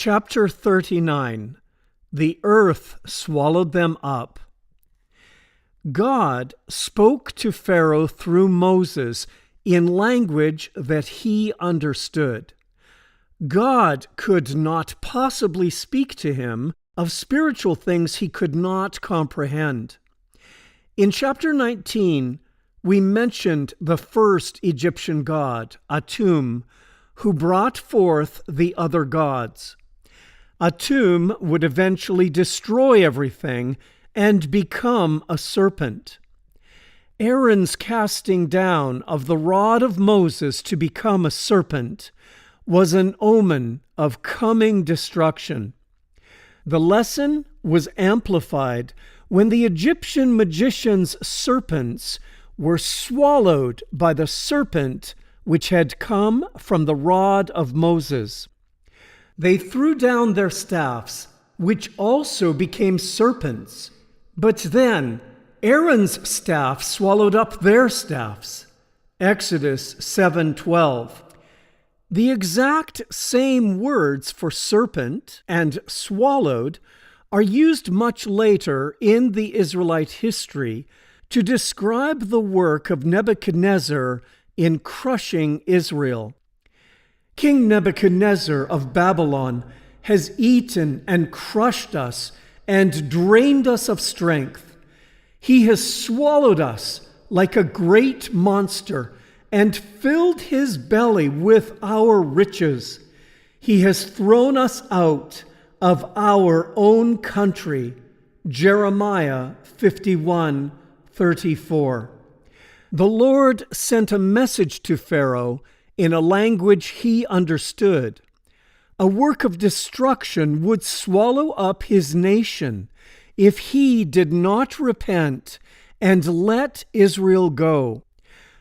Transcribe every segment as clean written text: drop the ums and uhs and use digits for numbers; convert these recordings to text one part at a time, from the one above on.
Chapter 39. The earth swallowed them up. God spoke to Pharaoh through Moses in language that he understood. God could not possibly speak to him of spiritual things he could not comprehend. In chapter 19, we mentioned the first Egyptian god, Atum, who brought forth the other gods. Atum would eventually destroy everything and become a serpent. Aaron's casting down of the rod of Moses to become a serpent was an omen of coming destruction. The lesson was amplified when the Egyptian magicians' serpents were swallowed by the serpent which had come from the rod of Moses. They threw down their staffs, which also became serpents. But then Aaron's staff swallowed up their staffs. Exodus 7:12. The exact same words for serpent and swallowed are used much later in the Israelite history to describe the work of Nebuchadnezzar in crushing Israel. King Nebuchadnezzar of Babylon has eaten and crushed us and drained us of strength. He has swallowed us like a great monster and filled his belly with our riches. He has thrown us out of our own country. Jeremiah 51:34. The Lord sent a message to Pharaoh in a language he understood. A work of destruction would swallow up his nation if he did not repent and let Israel go.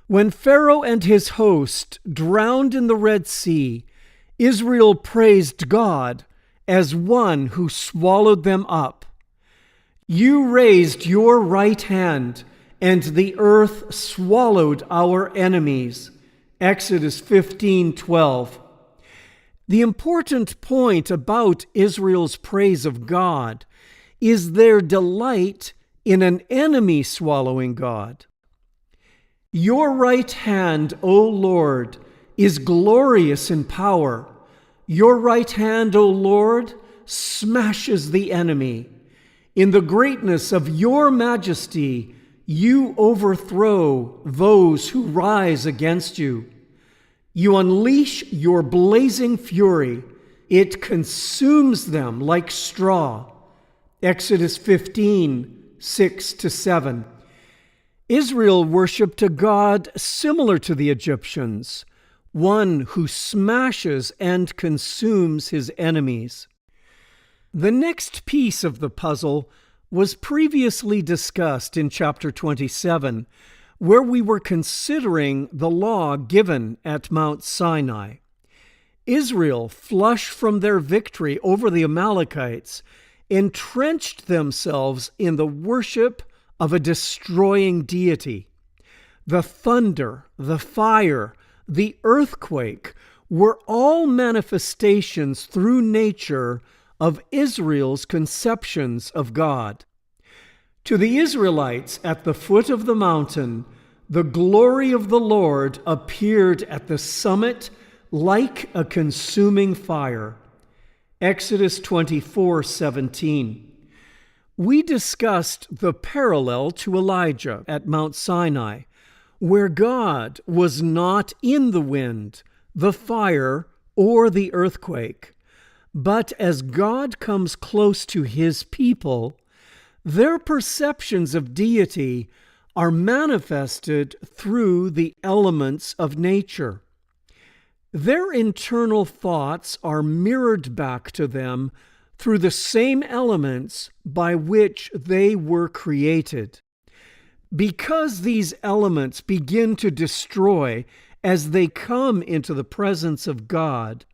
When Pharaoh and his host drowned in the Red Sea, Israel praised God as one who swallowed them up. You raised your right hand, and the earth swallowed our enemies. Exodus 15:12. The important point about Israel's praise of God is their delight in an enemy swallowing God. Your right hand, O Lord, is glorious in power. Your right hand, O Lord, smashes the enemy. In the greatness of your majesty, you overthrow those who rise against you. You unleash your blazing fury. It consumes them like straw. Exodus 15:6-7. Israel worshipped a God similar to the Egyptians, one who smashes and consumes his enemies. The next piece of the puzzle was previously discussed in chapter 27, where we were considering the law given at Mount Sinai. Israel, flush from their victory over the Amalekites, entrenched themselves in the worship of a destroying deity. The thunder, the fire, the earthquake were all manifestations through nature of Israel's conceptions of God. To the Israelites at the foot of the mountain, the glory of the Lord appeared at the summit like a consuming fire. Exodus 24:17. We discussed the parallel to Elijah at Mount Sinai, where God was not in the wind, the fire, or the earthquake. But as God comes close to his people, their perceptions of deity are manifested through the elements of nature. Their internal thoughts are mirrored back to them through the same elements by which they were created. Because these elements begin to destroy as they come into the presence of God,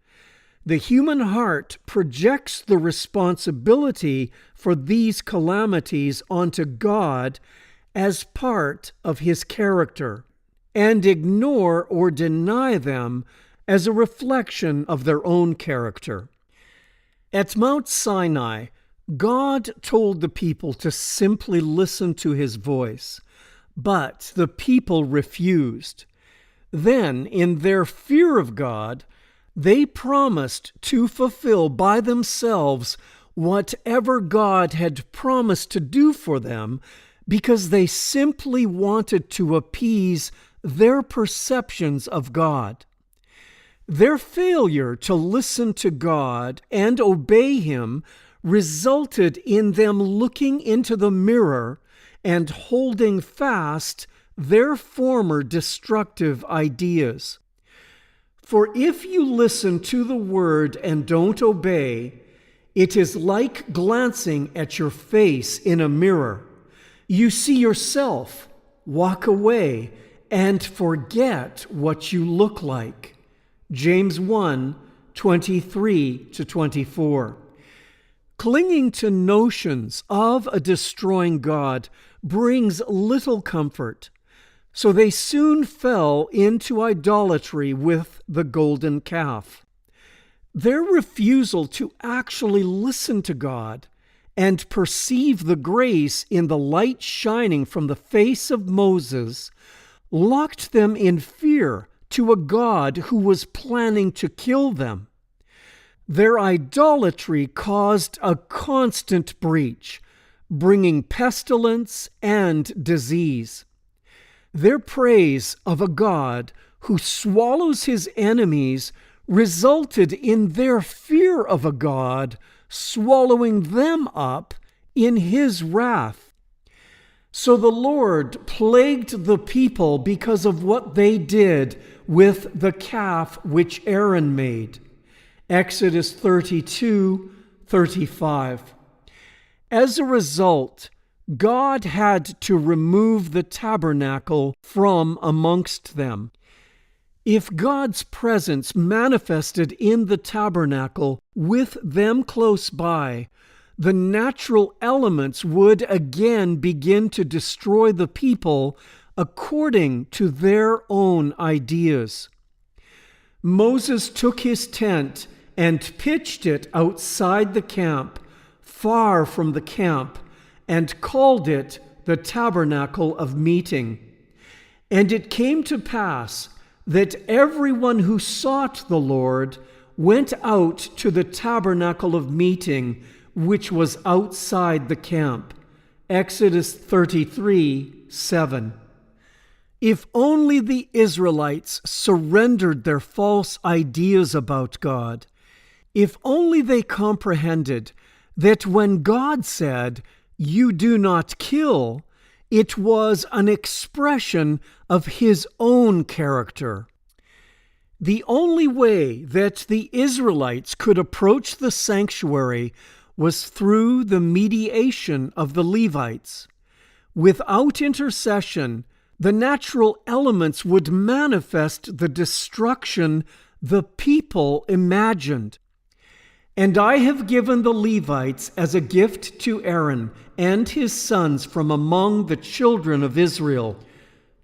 the human heart projects the responsibility for these calamities onto God as part of his character, and ignore or deny them as a reflection of their own character. At Mount Sinai, God told the people to simply listen to his voice, but the people refused. Then, in their fear of God, they promised to fulfill by themselves whatever God had promised to do for them because they simply wanted to appease their perceptions of God. Their failure to listen to God and obey him resulted in them looking into the mirror and holding fast their former destructive ideas. For if you listen to the word and don't obey, it is like glancing at your face in a mirror. You see yourself, walk away, and forget what you look like. James 1:23-24. Clinging to notions of a destroying God brings little comfort, so they soon fell into idolatry with the golden calf. Their refusal to actually listen to God and perceive the grace in the light shining from the face of Moses locked them in fear to a God who was planning to kill them. Their idolatry caused a constant breach, bringing pestilence and disease. Their praise of a God who swallows his enemies resulted in their fear of a God swallowing them up in his wrath. So the Lord plagued the people because of what they did with the calf which Aaron made. Exodus 32:35. As a result, God had to remove the tabernacle from amongst them. If God's presence manifested in the tabernacle with them close by, the natural elements would again begin to destroy the people according to their own ideas. Moses took his tent and pitched it outside the camp, far from the camp, and called it the tabernacle of meeting. And it came to pass that everyone who sought the Lord went out to the tabernacle of meeting, which was outside the camp. Exodus 33:7. If only the Israelites surrendered their false ideas about God, if only they comprehended that when God said, "You do not kill," it was an expression of his own character. The only way that the Israelites could approach the sanctuary was through the mediation of the Levites. Without intercession, the natural elements would manifest the destruction the people imagined. And I have given the Levites as a gift to Aaron and his sons from among the children of Israel,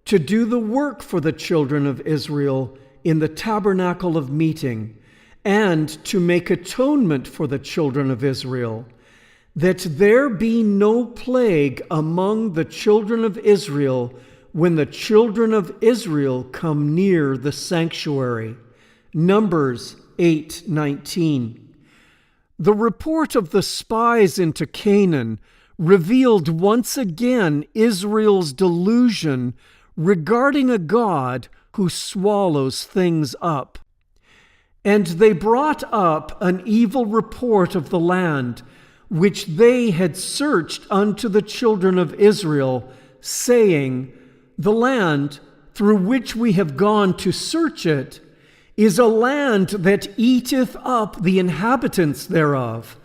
to do the work for the children of Israel in the tabernacle of meeting, and to make atonement for the children of Israel, that there be no plague among the children of Israel when the children of Israel come near the sanctuary. Numbers 8:19. The report of the spies into Canaan revealed once again Israel's delusion regarding a God who swallows things up. And they brought up an evil report of the land, which they had searched unto the children of Israel, saying, "The land through which we have gone to search it is a land that eateth up the inhabitants thereof,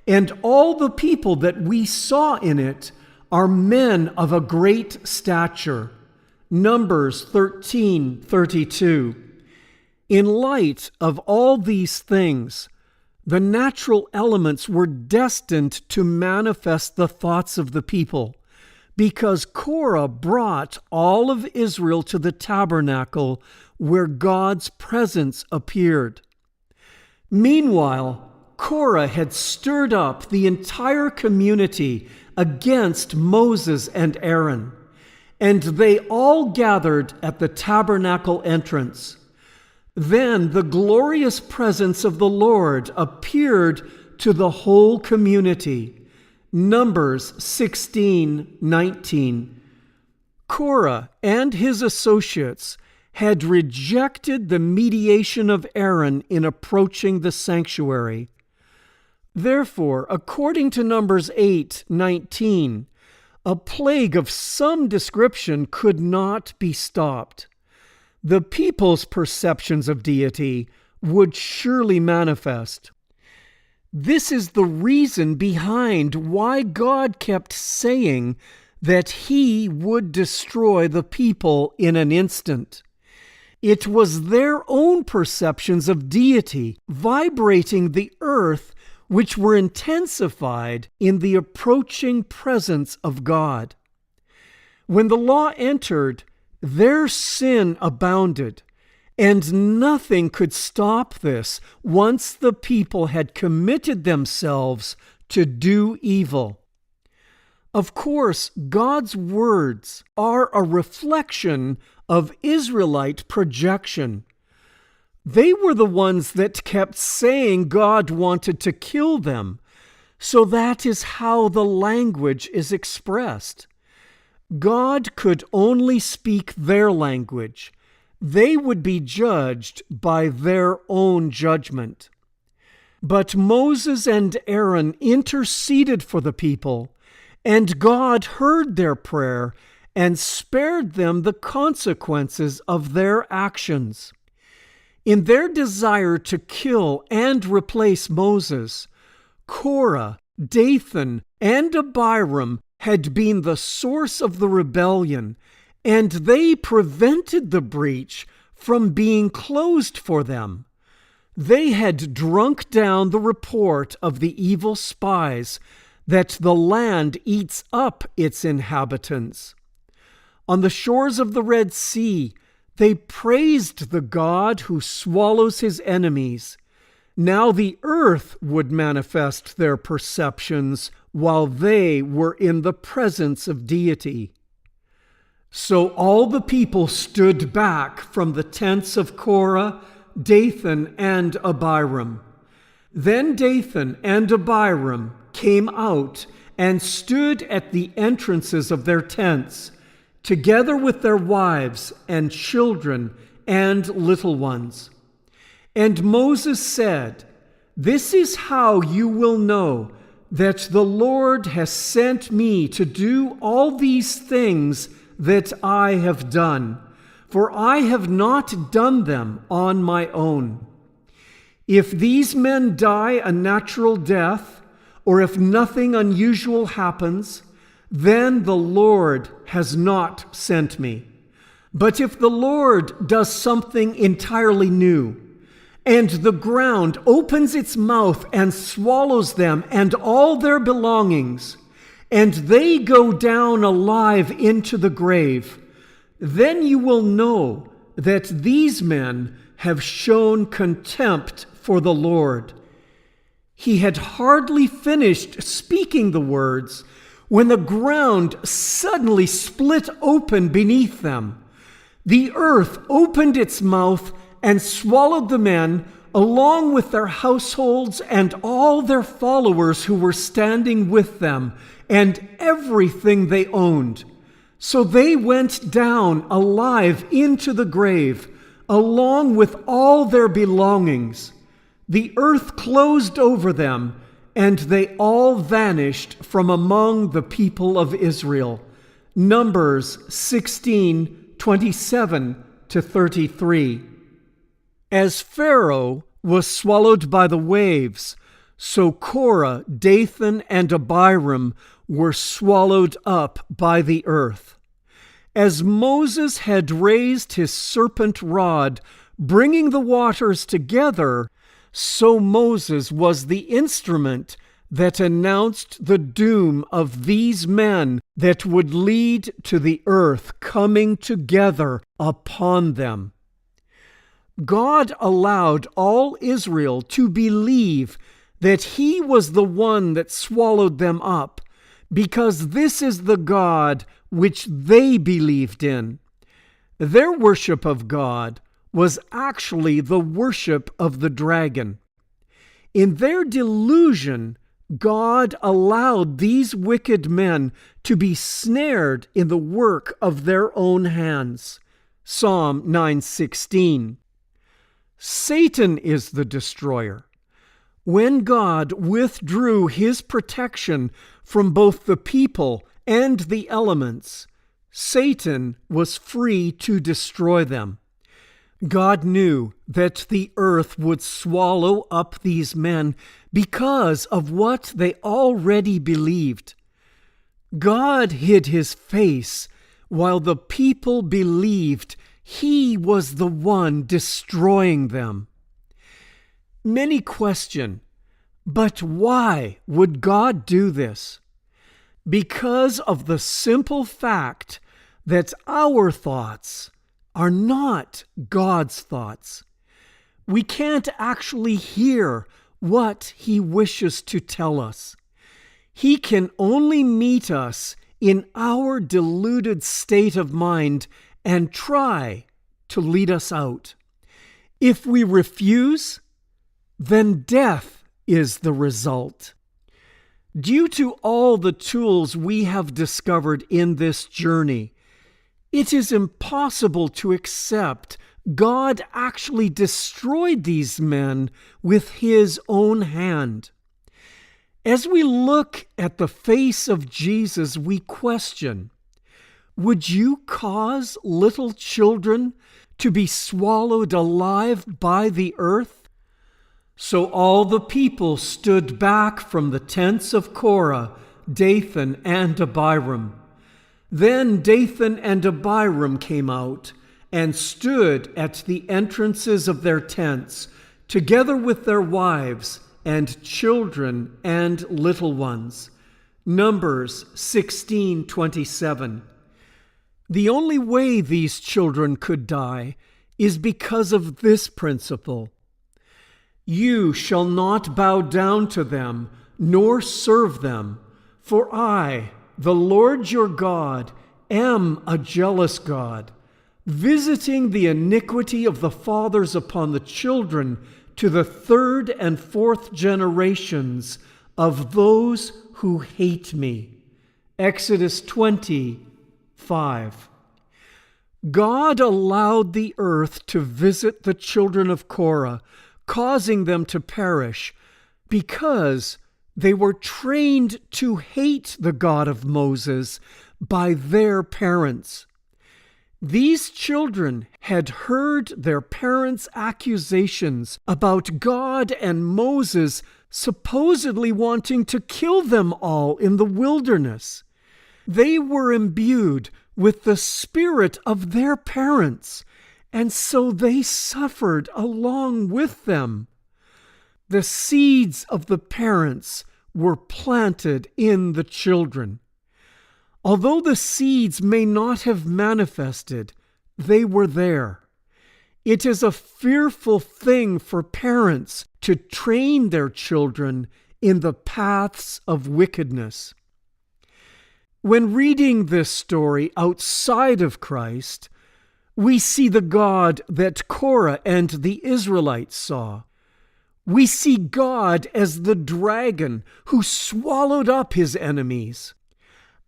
and all the people that we saw in it are men of a great stature." Numbers 13:32. In light of all these things, the natural elements were destined to manifest the thoughts of the people, because Korah brought all of Israel to the tabernacle where God's presence appeared. Meanwhile, Korah had stirred up the entire community against Moses and Aaron, and they all gathered at the tabernacle entrance. Then the glorious presence of the Lord appeared to the whole community. Numbers 16:19. Korah and his associates had rejected the mediation of Aaron in approaching the sanctuary. Therefore, according to Numbers 8:19, a plague of some description could not be stopped. The people's perceptions of deity would surely manifest. This is the reason behind why God kept saying that He would destroy the people in an instant. It was their own perceptions of deity vibrating the earth which were intensified in the approaching presence of God. When the law entered, their sin abounded, and nothing could stop this once the people had committed themselves to do evil. Of course, God's words are a reflection of Israelite projection. They were the ones that kept saying God wanted to kill them, so that is how the language is expressed. God could only speak their language. They would be judged by their own judgment. But Moses and Aaron interceded for the people, and God heard their prayer and spared them the consequences of their actions. In their desire to kill and replace Moses, Korah, Dathan, and Abiram had been the source of the rebellion, and they prevented the breach from being closed for them. They had drunk down the report of the evil spies that the land eats up its inhabitants. On the shores of the Red Sea, they praised the God who swallows his enemies. Now the earth would manifest their perceptions while they were in the presence of deity. So all the people stood back from the tents of Korah, Dathan, and Abiram. Then Dathan and Abiram came out and stood at the entrances of their tents, together with their wives and children and little ones. And Moses said, "This is how you will know that the Lord has sent me to do all these things that I have done, for I have not done them on my own. If these men die a natural death, or if nothing unusual happens, then the Lord has not sent me. But if the Lord does something entirely new, and the ground opens its mouth and swallows them and all their belongings, and they go down alive into the grave, then you will know that these men have shown contempt for the Lord." He had hardly finished speaking the words when the ground suddenly split open beneath them. The earth opened its mouth and swallowed the men, along with their households and all their followers who were standing with them, and everything they owned. So they went down alive into the grave, along with all their belongings. The earth closed over them, and they all vanished from among the people of Israel. Numbers 16:27-33. As Pharaoh was swallowed by the waves, so Korah, Dathan, and Abiram were swallowed up by the earth. As Moses had raised his serpent rod, bringing the waters together, so Moses was the instrument that announced the doom of these men that would lead to the earth coming together upon them. God allowed all Israel to believe that he was the one that swallowed them up, because this is the God which they believed in. Their worship of God was actually the worship of the dragon. In their delusion, God allowed these wicked men to be snared in the work of their own hands. Psalm 9:16. Satan is the destroyer. When God withdrew his protection from both the people and the elements, Satan was free to destroy them. God knew that the earth would swallow up these men because of what they already believed. God hid his face while the people believed he was the one destroying them. Many question, but why would God do this? Because of the simple fact that our thoughts are not God's thoughts. We can't actually hear what he wishes to tell us. He can only meet us in our deluded state of mind and try to lead us out. If we refuse, then death is the result. Due to all the tools we have discovered in this journey, it is impossible to accept God actually destroyed these men with his own hand. As we look at the face of Jesus, we question, would you cause little children to be swallowed alive by the earth? So all the people stood back from the tents of Korah, Dathan, and Abiram. Then Dathan and Abiram came out and stood at the entrances of their tents, together with their wives and children and little ones. Numbers 16:27. The only way these children could die is because of this principle. You shall not bow down to them, nor serve them, for I, the Lord your God, am a jealous God, visiting the iniquity of the fathers upon the children to the third and fourth generations of those who hate me. Exodus 20:5. God allowed the earth to visit the children of Korah, causing them to perish, because they were trained to hate the God of Moses by their parents. These children had heard their parents' accusations about God and Moses supposedly wanting to kill them all in the wilderness. They were imbued with the spirit of their parents, and so they suffered along with them. The seeds of the parents were planted in the children. Although the seeds may not have manifested, they were there. It is a fearful thing for parents to train their children in the paths of wickedness. When reading this story outside of Christ, we see the God that Korah and the Israelites saw. We see God as the dragon who swallowed up his enemies.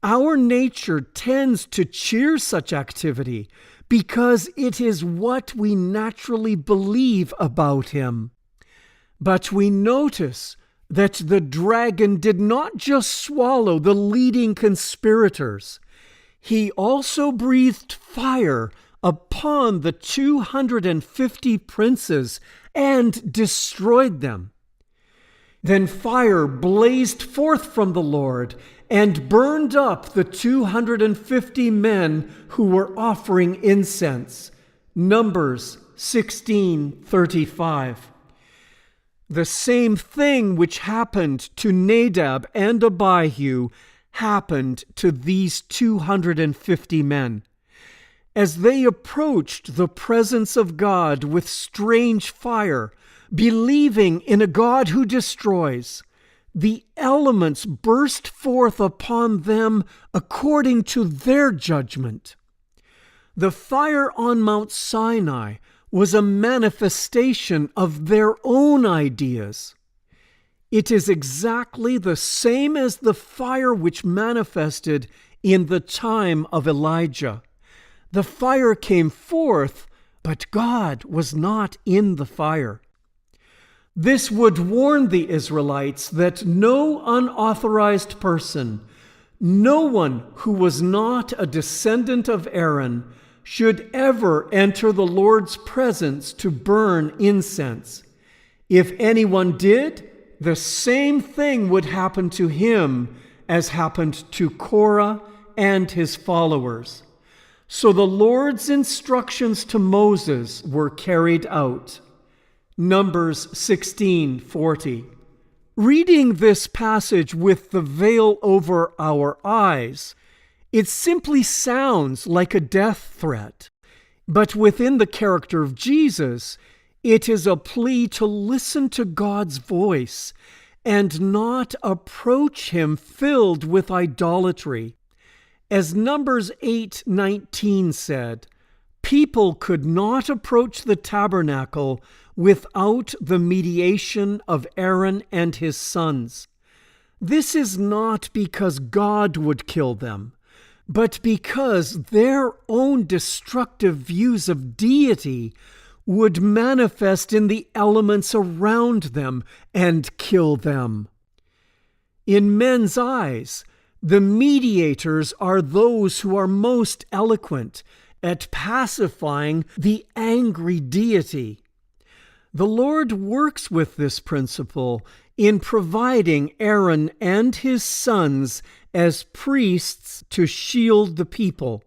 Our nature tends to cheer such activity because it is what we naturally believe about him. But we notice that the dragon did not just swallow the leading conspirators. He also breathed fire upon the 250 princes and destroyed them. Then fire blazed forth from the Lord and burned up the 250 men who were offering incense. Numbers 16:35. The same thing which happened to Nadab and Abihu happened to these 250 men. As they approached the presence of God with strange fire, Believing in a God who destroys, the elements burst forth upon them according to their judgment. The fire on Mount Sinai was a manifestation of their own ideas. It is exactly the same as the fire which manifested in the time of Elijah. The fire came forth, but God was not in the fire. This would warn the Israelites that no unauthorized person, no one who was not a descendant of Aaron, should ever enter the Lord's presence to burn incense. If anyone did, the same thing would happen to him as happened to Korah and his followers. So the Lord's instructions to Moses were carried out. Numbers 16:40. Reading this passage with the veil over our eyes, it simply sounds like a death threat. But within the character of Jesus, it is a plea to listen to God's voice and not approach Him filled with idolatry. As Numbers 8:19 said, people could not approach the tabernacle without the mediation of Aaron and his sons. This is not because God would kill them, but because their own destructive views of deity would manifest in the elements around them and kill them. In men's eyes, the mediators are those who are most eloquent at pacifying the angry deity. The Lord works with this principle in providing Aaron and his sons as priests to shield the people.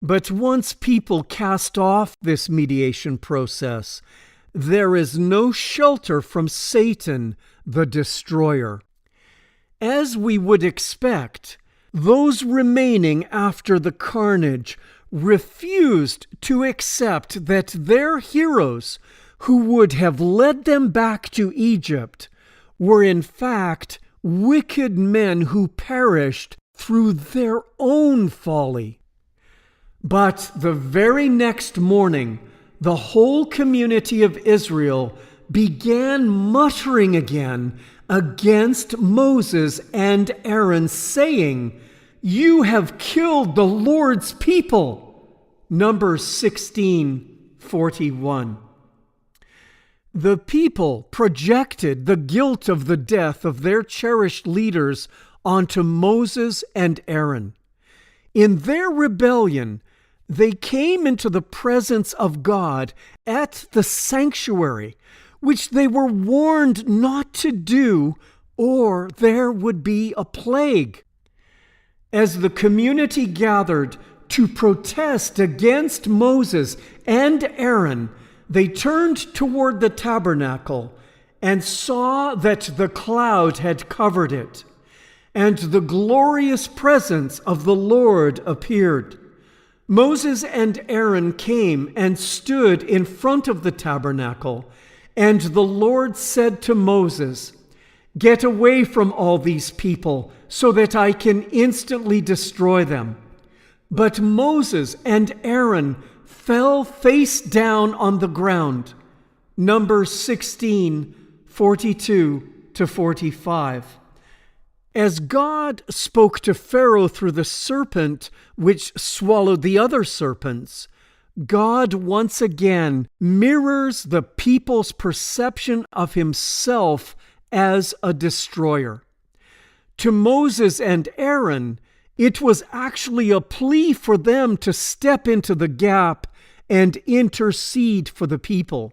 But once people cast off this mediation process, there is no shelter from Satan, the destroyer. As we would expect, those remaining after the carnage refused to accept that their heroes, who would have led them back to Egypt, were in fact wicked men who perished through their own folly. But the very next morning, the whole community of Israel began muttering again against Moses and Aaron, saying, "You have killed the Lord's people." Numbers 16:41. The people projected the guilt of the death of their cherished leaders onto Moses and Aaron. In their rebellion, they came into the presence of God at the sanctuary, which they were warned not to do, or there would be a plague. As the community gathered to protest against Moses and Aaron, they turned toward the tabernacle and saw that the cloud had covered it, and the glorious presence of the Lord appeared. Moses and Aaron came and stood in front of the tabernacle, and the Lord said to Moses, "Get away from all these people so that I can instantly destroy them." But Moses and Aaron fell face down on the ground. Numbers 16:42-45. As God spoke to Pharaoh through the serpent which swallowed the other serpents, God once again mirrors the people's perception of himself as a destroyer. To Moses and Aaron, it was actually a plea for them to step into the gap and intercede for the people.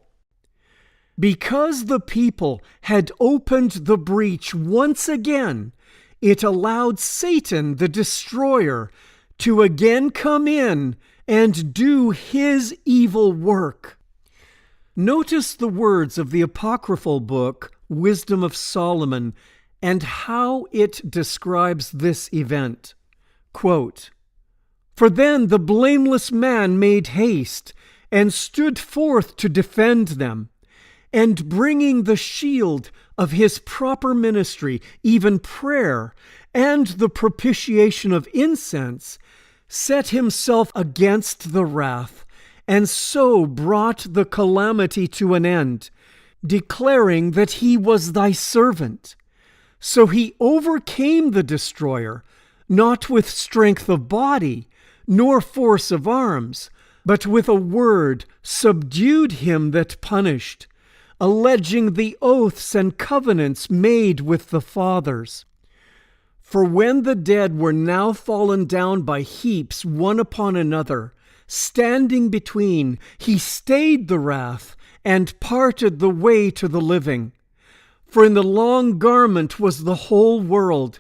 Because the people had opened the breach once again, it allowed Satan, the destroyer, to again come in and do his evil work. Notice the words of the apocryphal book, Wisdom of Solomon, and how it describes this event. Quote, "For then the blameless man made haste and stood forth to defend them. and bringing the shield of his proper ministry, even prayer, and the propitiation of incense, set himself against the wrath, and so brought the calamity to an end, declaring that he was thy servant. So he overcame the destroyer, not with strength of body, nor force of arms, but with a word subdued him that punished, alleging the oaths and covenants made with the fathers. For when the dead were now fallen down by heaps one upon another, standing between, he stayed the wrath, and parted the way to the living. For in the long garment was the whole world,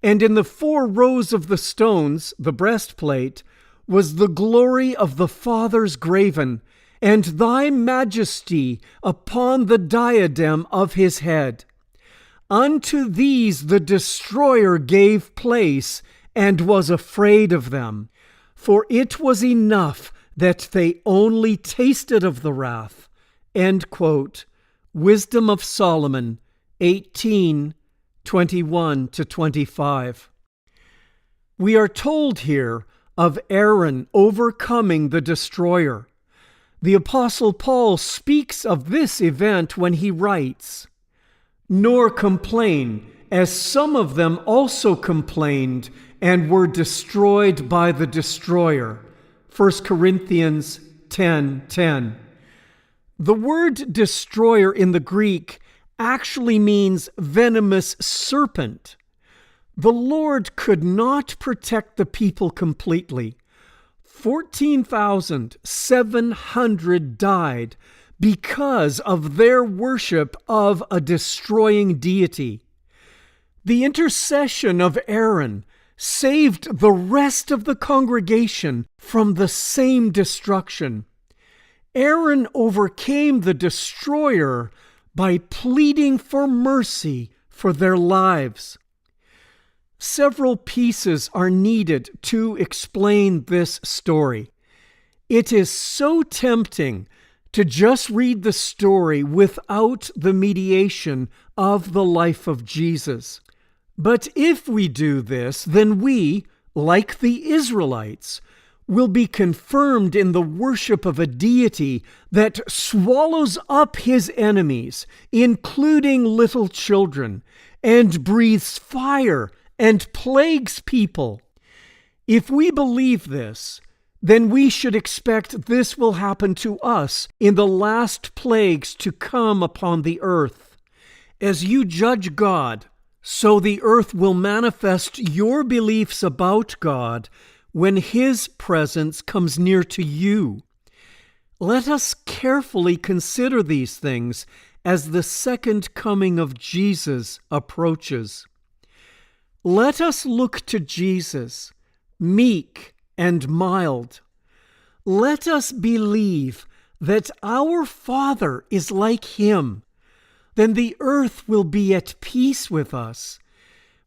and in the 4 rows of the stones, the breastplate, was the glory of the Fathers graven, and thy majesty upon the diadem of his head. Unto these the destroyer gave place, and was afraid of them. For it was enough that they only tasted of the wrath. End quote. Wisdom of Solomon 18:21-25. We are told here of Aaron overcoming the destroyer. The Apostle Paul speaks of this event when he writes, "Nor complain, as some of them also complained and were destroyed by the destroyer." 1 Corinthians 10:10. The word destroyer in the Greek actually means venomous serpent. The Lord could not protect the people completely. 14,700 died because of their worship of a destroying deity. The intercession of Aaron saved the rest of the congregation from the same destruction. Aaron overcame the destroyer by pleading for mercy for their lives. Several pieces are needed to explain this story. It is so tempting to just read the story without the mediation of the life of Jesus. But if we do this, then we, like the Israelites, will be confirmed in the worship of a deity that swallows up his enemies, including little children, and breathes fire and plagues people. If we believe this, then we should expect this will happen to us in the last plagues to come upon the earth. As you judge God, so the earth will manifest your beliefs about God when His presence comes near to you. Let us carefully consider these things as the second coming of Jesus approaches. Let us look to Jesus, meek and mild. Let us believe that our Father is like Him. Then the earth will be at peace with us.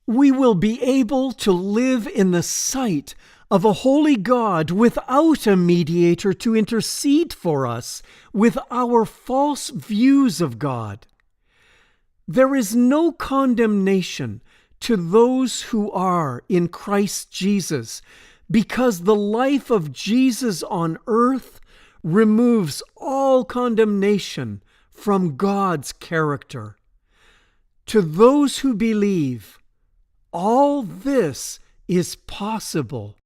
We will be able to live in the sight of a holy God without a mediator to intercede for us with our false views of God. There is no condemnation to those who are in Christ Jesus, because the life of Jesus on earth removes all condemnation from God's character. To those who believe, all this is possible.